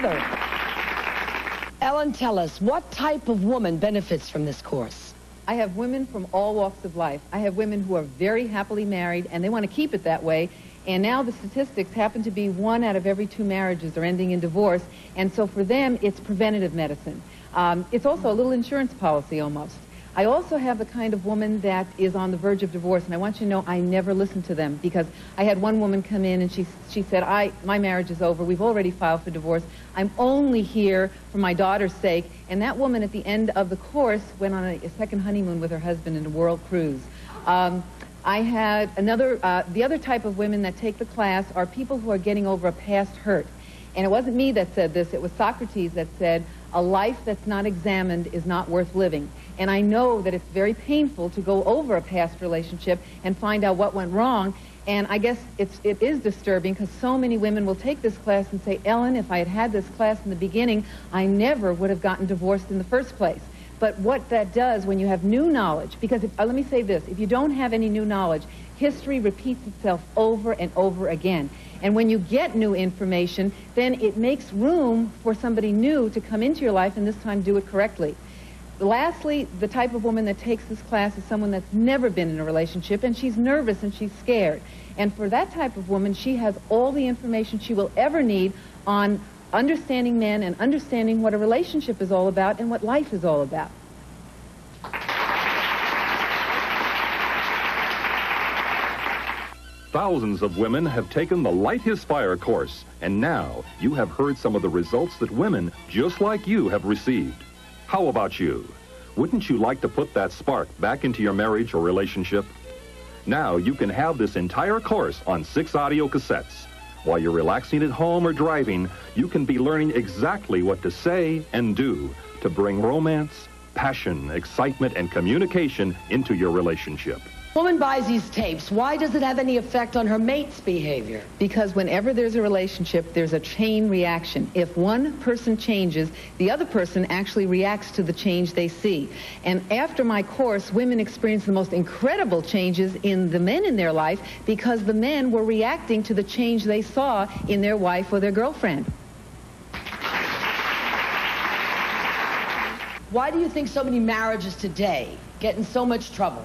mother. Ellen, tell us, what type of woman benefits from this course? I have women from all walks of life. I have women who are very happily married, and they want to keep it that way. And now the statistics happen to be 1 out of every 2 marriages are ending in divorce. And so for them, it's preventative medicine. It's also a little insurance policy almost. I also have the kind of woman that is on the verge of divorce, and I want you to know I never listen to them, because I had one woman come in and she said, my marriage is over. We've already filed for divorce. I'm only here for my daughter's sake. And that woman at the end of the course went on a second honeymoon with her husband in a world cruise. I had the other type of women that take the class are people who are getting over a past hurt. And it wasn't me that said this, it was Socrates that said, a life that's not examined is not worth living. And I know that it's very painful to go over a past relationship and find out what went wrong. And I guess it is disturbing, because so many women will take this class and say, Ellen, if I had had this class in the beginning, I never would have gotten divorced in the first place. But what that does when you have new knowledge, because let me say this, if you don't have any new knowledge, history repeats itself over and over again. And when you get new information, then it makes room for somebody new to come into your life and this time do it correctly. Lastly, the type of woman that takes this class is someone that's never been in a relationship, and she's nervous and she's scared. And for that type of woman, she has all the information she will ever need on understanding men and understanding what a relationship is all about and what life is all about. Thousands of women have taken the Light His Fire course, and now you have heard some of the results that women just like you have received. How about you? Wouldn't you like to put that spark back into your marriage or relationship? Now you can have this entire course on 6 audio cassettes. While you're relaxing at home or driving, you can be learning exactly what to say and do to bring romance, passion, excitement, and communication into your relationship. Woman buys these tapes. Why does it have any effect on her mate's behavior? Because whenever there's a relationship, there's a chain reaction. If one person changes, the other person actually reacts to the change they see. And after my course, women experience the most incredible changes in the men in their life, because the men were reacting to the change they saw in their wife or their girlfriend. Why do you think so many marriages today get in so much trouble?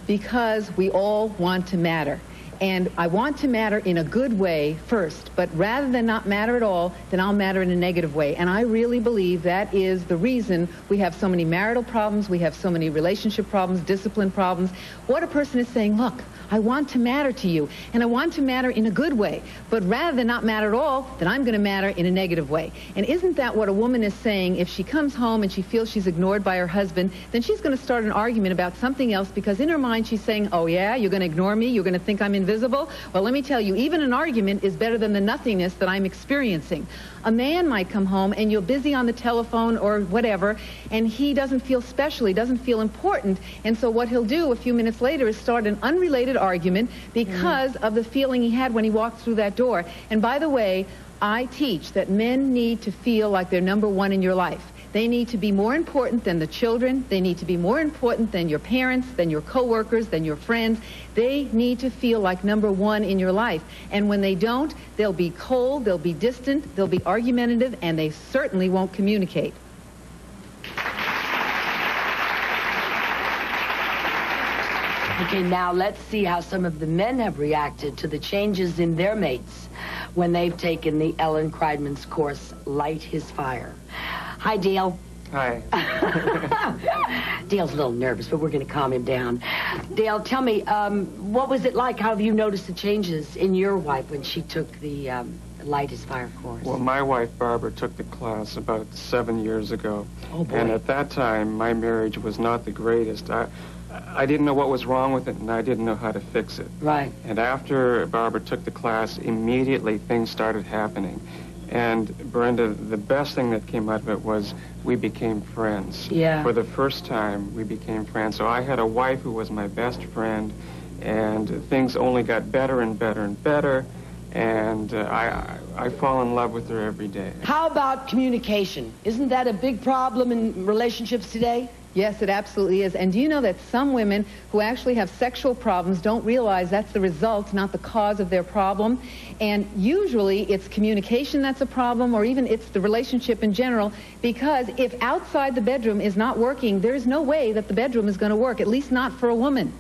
Because we all want to matter. And I want to matter in a good way first, but rather than not matter at all, then I'll matter in a negative way. And I really believe that is the reason we have so many marital problems, we have so many relationship problems, discipline problems. What a person is saying, look, I want to matter to you, and I want to matter in a good way. But rather than not matter at all, then I'm going to matter in a negative way. And isn't that what a woman is saying? If she comes home and she feels she's ignored by her husband, then she's going to start an argument about something else, because in her mind she's saying, oh yeah, you're going to ignore me? You're going to think I'm invisible? Well, let me tell you, even an argument is better than the nothingness that I'm experiencing. A man might come home and you're busy on the telephone or whatever, and he doesn't feel special, he doesn't feel important, and so what he'll do a few minutes later is start an unrelated argument because of the feeling he had when he walked through that door. And by the way, I teach that men need to feel like they're number one in your life. They need to be more important than the children. They need to be more important than your parents, than your coworkers, than your friends. They need to feel like number one in your life. And when they don't, they'll be cold, they'll be distant, they'll be argumentative, and they certainly won't communicate. Okay, now let's see how some of the men have reacted to the changes in their mates when they've taken the Ellen Kreidman's course, Light His Fire. Hi, Dale. Hi. Dale's a little nervous, but we're going to calm him down. Dale, tell me, what was it like? How have you noticed the changes in your wife when she took the Light His Fire course? Well, my wife, Barbara, took the class about 7 years ago. Oh, boy. And at that time, my marriage was not the greatest. I didn't know what was wrong with it, and I didn't know how to fix it. Right. And after Barbara took the class, immediately things started happening. And Brenda, the best thing that came out of it was we became friends. Yeah. For the first time, we became friends. So I had a wife who was my best friend, and things only got better and better and better. And I fall in love with her every day. How about communication? Isn't that a big problem in relationships today? Yes, it absolutely is. And do you know that some women who actually have sexual problems don't realize that's the result, not the cause of their problem? And usually it's communication that's a problem, or even it's the relationship in general, because if outside the bedroom is not working, there's no way that the bedroom is going to work, at least not for a woman.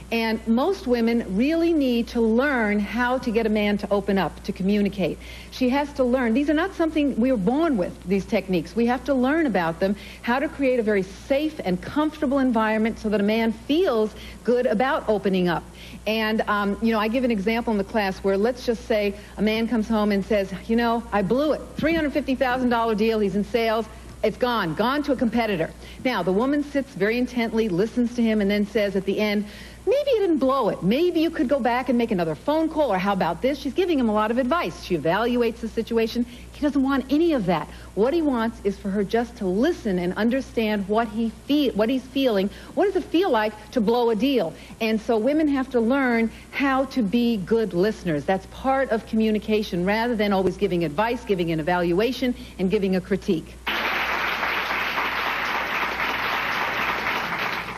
And most women really need to learn how to get a man to open up, to communicate. She has to learn. These are not something we are born with, these techniques. We have to learn about them, how to create a very safe and comfortable environment so that a man feels good about opening up. And, you know, I give an example in the class where, let's just say a man comes home and says, you know, I blew it. $350,000 deal, he's in sales. It's gone to a competitor. Now, the woman sits very intently, listens to him, and then says at the end, maybe you didn't blow it. Maybe you could go back and make another phone call, or how about this? She's giving him a lot of advice. She evaluates the situation. He doesn't want any of that. What he wants is for her just to listen and understand what he's feeling. What does it feel like to blow a deal? And so women have to learn how to be good listeners. That's part of communication, rather than always giving advice, giving an evaluation, and giving a critique.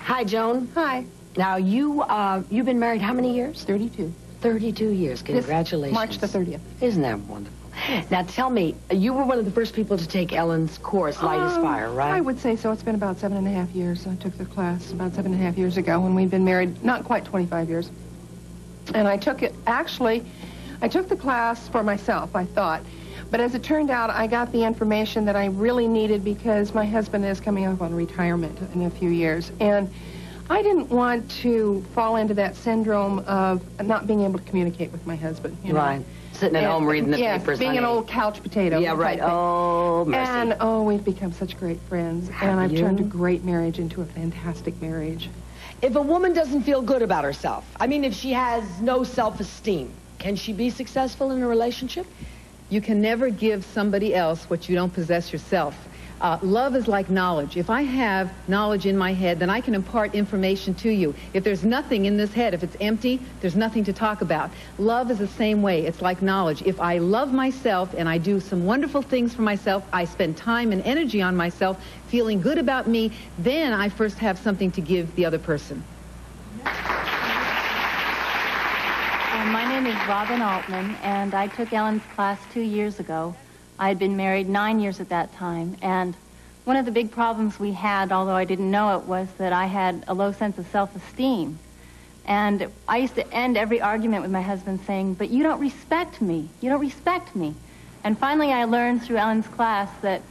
Hi, Joan. Hi. Now, you've been married how many years? 32. 32 years. Congratulations. March the 30th. Isn't that wonderful? Now, tell me, you were one of the first people to take Ellen's course, Light as Fire, right? I would say so. It's been about 7.5 years. I took the class about 7.5 years ago, when we'd been married not quite 25 years. And I took it, actually, I took the class for myself, I thought. But as it turned out, I got the information that I really needed because my husband is coming up on retirement in a few years. And I didn't want to fall into that syndrome of not being able to communicate with my husband. You know? Right. Sitting at home reading the papers. Being an old couch potato. Yeah, right. Oh, mercy. And, oh, we've become such great friends. And I've turned a great marriage into a fantastic marriage. If a woman doesn't feel good about herself, I mean, if she has no self-esteem, can she be successful in a relationship? You can never give somebody else what you don't possess yourself. Love is like knowledge. If I have knowledge in my head, then I can impart information to you. If there's nothing in this head, if it's empty, there's nothing to talk about. Love is the same way. It's like knowledge. If I love myself and I do some wonderful things for myself, I spend time and energy on myself, feeling good about me, then I first have something to give the other person. My name is Robin Altman, and I took Ellen's class 2 years ago. I had been married 9 years at that time, and one of the big problems we had, although I didn't know it, was that I had a low sense of self-esteem. And I used to end every argument with my husband saying, but you don't respect me. You don't respect me. And finally I learned through Ellen's class that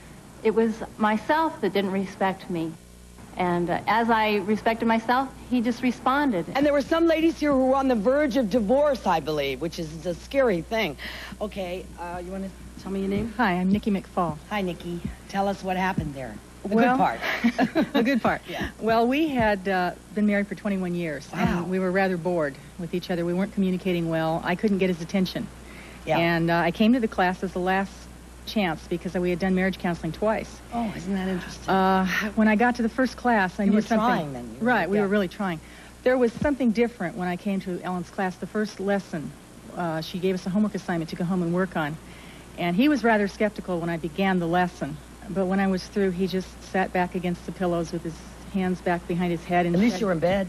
it was myself that didn't respect me. And as I respected myself, he just responded. And there were some ladies here who were on the verge of divorce, I believe, which is a scary thing. Okay, you want to tell me your name? Hi, I'm Nikki McFall. Hi, Nikki. Tell us what happened there. The Well, good part. The good part. Yeah. Well, we had been married for 21 years. Wow. And we were rather bored with each other. We weren't communicating well. I couldn't get his attention. Yeah. And I came to the class as the last chance because we had done marriage counseling twice. Oh, isn't that interesting? When I got to the first class, I You knew were something. trying then. You were- Right, we yeah. were really trying. There was something different when I came to Ellen's class. The first lesson, she gave us a homework assignment to go home and work on. And he was rather skeptical when I began the lesson. But when I was through, he just sat back against the pillows with his hands back behind his head. And At least said, you were in bed.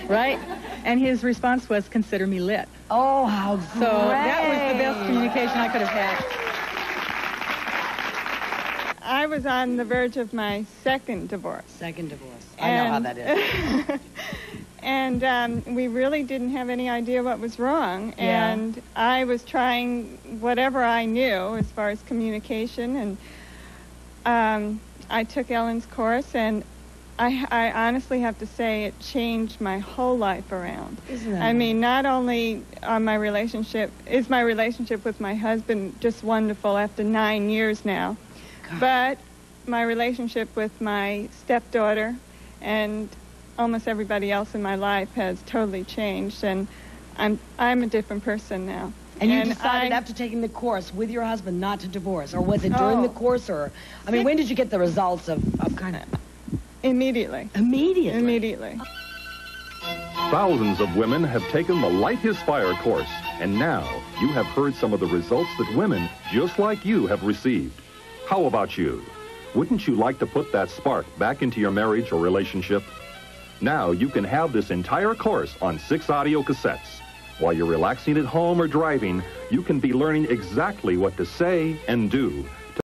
right? And his response was, consider me lit. Oh, how So that was the best communication I could have had. I was on the verge of my second divorce. Second divorce. I know how that is. And we really didn't have any idea what was wrong. Yeah. And I was trying whatever I knew as far as communication. And I took Ellen's course, and I honestly have to say it changed my whole life around. Isn't that I mean, not only is my relationship with my husband just wonderful after 9 years now, but my relationship with my stepdaughter and almost everybody else in my life has totally changed, and I'm a different person now. And you decided after taking the course with your husband not to divorce, or was it during the course, or, I mean, when did you get the results of kind of? Immediately. Immediately? Immediately. Thousands of women have taken the Light His Fire course, and now you have heard some of the results that women just like you have received. How about you? Wouldn't you like to put that spark back into your marriage or relationship? Now you can have this entire course on 6 audio cassettes. While you're relaxing at home or driving, you can be learning exactly what to say and do